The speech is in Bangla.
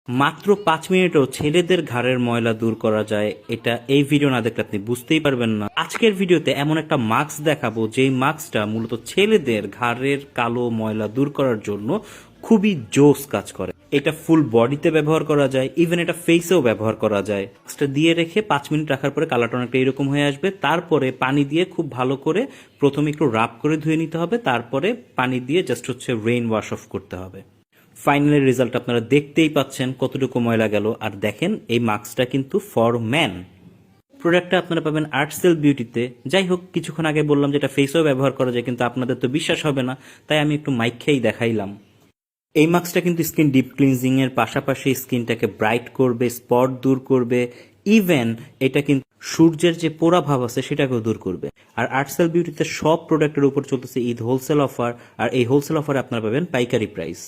মাত্র 5 মিনিটেও ছেলেদের ঘাড়ের ময়লা দূর করা যায়, এটা এই ভিডিও না দেখলে আপনি বুঝতেই পারবেন না। আজকের ভিডিওতে এমন একটা মাস্ক দেখাবো যেই মাস্কটা মূলত ছেলেদের ঘাড়ের কালো ময়লা দূর করার জন্য খুবই জোস কাজ করে। এটা ফুল বডিতে ব্যবহার করা যায়, ইভেন এটা ফেসেও ব্যবহার করা যায়। মাস্কটা দিয়ে রেখে 5 মিনিট রাখার পরে কালারটা অনেকটা এরকম হয়ে আসবে। তারপরে পানি দিয়ে খুব ভালো করে প্রথমে একটু রাব করে ধুয়ে নিতে হবে, তারপরে পানি দিয়ে জাস্ট রেইন ওয়াশ অফ করতে হবে। ফাইনালের রেজাল্ট আপনারা দেখতেই পাচ্ছেন কতটুকু ময়লা গেল। আর দেখেন এই মাস্কটা কিন্তু ফর ম্যান। প্রোডাক্টটা আপনারা পাবেন আর্টসেল বিউটিতে। যাই হোক, কিছুক্ষণ আগে বললাম যেটা ফেসেও ব্যবহার করা যায়, কিন্তু আপনাদের তো বিশ্বাস হবে না, তাই আমি একটু মাইক খেয়েই দেখাইলাম। এই মাস্কটা কিন্তু স্কিন ডিপ ক্লিনজিং এর পাশাপাশি স্কিনটাকে ব্রাইট করবে, স্পট দূর করবে, ইভেন এটা কিন্তু সূর্যের যে পোড়া ভাব আছে সেটাকেও দূর করবে। আর আর্টসেল বিউটিতে সব প্রোডাক্টের উপর চলতেছে ঈদ হোলসেল অফার, আর এই হোলসেল অফারে আপনারা পাবেন পাইকারি প্রাইস।